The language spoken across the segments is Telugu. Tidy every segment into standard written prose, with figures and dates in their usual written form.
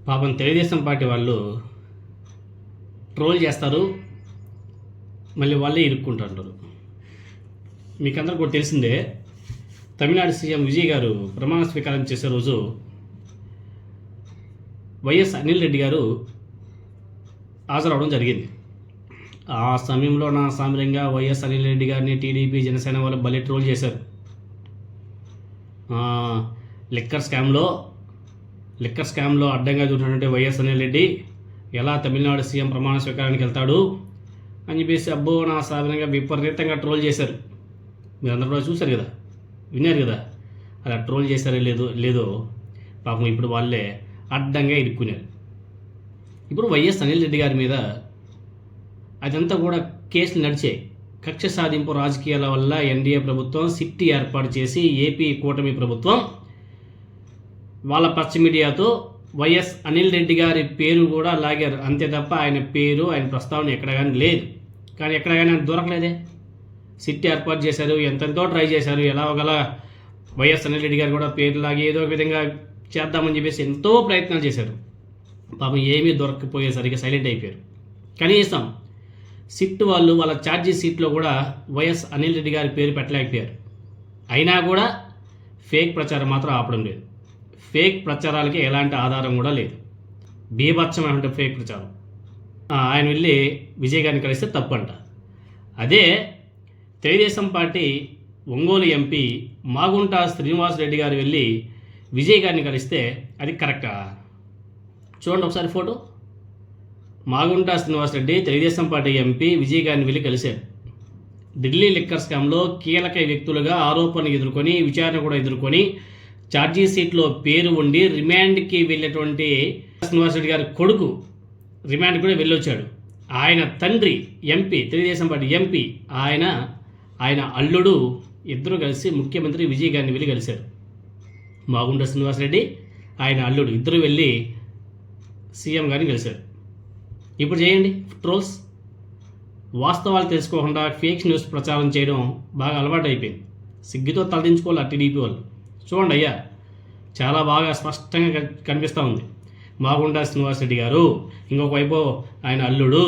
పాపం తెలుగుదేశం పార్టీ వాళ్ళు ట్రోల్ చేస్తారు, మళ్ళీ వాళ్ళే ఇరుక్కుంటుంటారు. మీకు అందరికీ కూడా తెలిసిందే, తమిళనాడు సీఎం విజయ్ గారు ప్రమాణ స్వీకారం చేసే రోజు వైఎస్ అనిల్ రెడ్డి గారు హాజరవడం జరిగింది. ఆ సమయంలో నా సామిరంగా వైఎస్ అనిల్ రెడ్డి గారిని టీడీపీ జనసేన వాళ్ళు భలే ట్రోల్ చేశారు. లిక్కర్ స్కామ్లో అడ్డంగా చూసినటువంటి వైఎస్ అనిల్ రెడ్డి ఎలా తమిళనాడు సీఎం ప్రమాణ స్వీకారానికి వెళ్తాడు అని చెప్పేసి అబ్బో నా సాధారణంగా విపరీతంగా ట్రోల్ చేశారు. మీరు అందరూ కూడా చూశారు కదా, విన్నారు కదా. అలా ట్రోల్ చేశారో లేదో పాపం ఇప్పుడు వాళ్ళే అడ్డంగా ఇరుక్కున్నారు. ఇప్పుడు వైఎస్ అనిల్ రెడ్డి గారి మీద అదంతా కూడా కేసులు నడిచాయి. కక్ష సాధింపు రాజకీయాల వల్ల ఎన్డీఏ ప్రభుత్వం సిట్ ఏర్పాటు చేసి ఏపీ కూటమి ప్రభుత్వం వాళ్ళ పచ్చ మీడియాతో వైఎస్ అనిల్ రెడ్డి గారి పేరు కూడా లాగారు. అంతే తప్ప ఆయన పేరు, ఆయన ప్రస్తావన ఎక్కడ కానీ లేదు. కానీ ఎక్కడ కానీ దొరకలేదే. సిట్ ఏర్పాటు చేశారు, ఎంతెంతో ట్రై చేశారు, ఎలాగలా వైఎస్ అనిల్ రెడ్డి గారు కూడా పేరు లాగి ఏదో ఒక విధంగా చేద్దామని చెప్పేసి ఎంతో ప్రయత్నాలు చేశారు. పాపం ఏమీ దొరకపోయేసరికి సైలెంట్ అయిపోయారు. కనీసం సిట్ వాళ్ళు వాళ్ళ ఛార్జీ సీట్లో కూడా వైఎస్ అనిల్ రెడ్డి గారి పేరు పెట్టలేకపోయారు. అయినా కూడా ఫేక్ ప్రచారం మాత్రం ఆపడం లేదు. ఫేక్ ప్రచారాలకి ఎలాంటి ఆధారం కూడా లేదు. బీభత్సమైనటువంటి ఫేక్ ప్రచారం. ఆయన వెళ్ళి విజయ్ గారిని కలిస్తే తప్పంట. అదే తెలుగుదేశం పార్టీ ఒంగోలు ఎంపీ మాగుంట శ్రీనివాసరెడ్డి గారు వెళ్ళి విజయ్ గారిని కలిస్తే అది కరెక్టా? చూడండి ఒకసారి photo. Magunta Srinivasa Reddy Telugu Desam party MP Vijay గారిని వెళ్ళి కలిశారు. ఢిల్లీ లిక్కర్ స్కామ్లో కీలక వ్యక్తులుగా ఆరోపణలు ఎదుర్కొని, విచారణ కూడా ఎదుర్కొని, ఛార్జీ సీట్లో పేరు ఉండి రిమాండ్కి వెళ్ళేటువంటి శ్రీనివాసరెడ్డి గారి కొడుకు రిమాండ్ కూడా వెళ్ళొచ్చాడు. ఆయన తండ్రి ఎంపీ, తెలుగుదేశం పార్టీ ఎంపీ, ఆయన అల్లుడు ఇద్దరు కలిసి ముఖ్యమంత్రి విజయ్ గారిని వెళ్ళి కలిశారు. మాగుంట శ్రీనివాసరెడ్డి ఆయన అల్లుడు ఇద్దరు వెళ్ళి సీఎం గారిని కలిశారు. ఇప్పుడు చేయండి ట్రోల్స్. వాస్తవాలు తెలుసుకోకుండా ఫేక్ న్యూస్ ప్రచారం చేయడం బాగా అలవాటు అయిపోయింది. సిగ్గుతో తలదించుకోవాలి టీడీపీ వాళ్ళు. చూడండి అయ్యా, చాలా బాగా స్పష్టంగా కనిపిస్తూ ఉంది. మాగుంట శ్రీనివాసరెడ్డి గారు, ఇంకొక వైపు ఆయన అల్లుడు,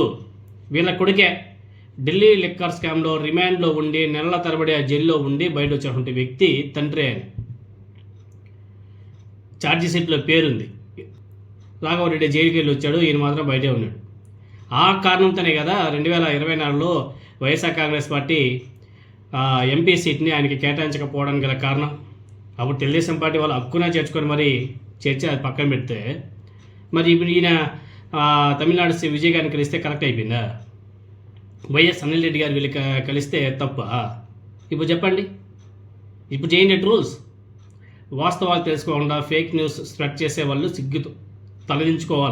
వీళ్ళ కొడుకే ఢిల్లీ లిక్కర్ స్కామ్లో రిమాండ్లో ఉండి నెలల తరబడి ఆ జైల్లో ఉండి బయట వచ్చినటువంటి వ్యక్తి తండ్రి. ఆయన ఛార్జీ షీట్లో పేరుంది. రాఘవరెడ్డి జైలుకి వెళ్ళి వచ్చాడు, ఈయన మాత్రం బయటే ఉన్నాడు. ఆ కారణంతోనే కదా 2024లో వైఎస్ఆర్ కాంగ్రెస్ పార్టీ ఎంపీ సీట్ని ఆయనకి కేటాయించకపోవడానికి గల కారణం. అప్పుడు తెలుగుదేశం పార్టీ వాళ్ళు హక్కున చేర్చుకొని మరి చేర్చి అది పక్కన పెడితే, మరి ఇప్పుడు ఈయన తమిళనాడు విజయ్ గారిని కలిస్తే కరెక్ట్ అయిపోయిందా? వైఎస్ అనిల్ రెడ్డి గారు వీళ్ళు కలిస్తే తప్ప? ఇప్పుడు చెప్పండి. ఇప్పుడు చేయండి ట్రోల్స్. వాస్తవాలు తెలుసుకోకుండా ఫేక్ న్యూస్ స్ప్రెడ్ చేసే వాళ్ళు సిగ్గుతో తలదించుకోవాలి.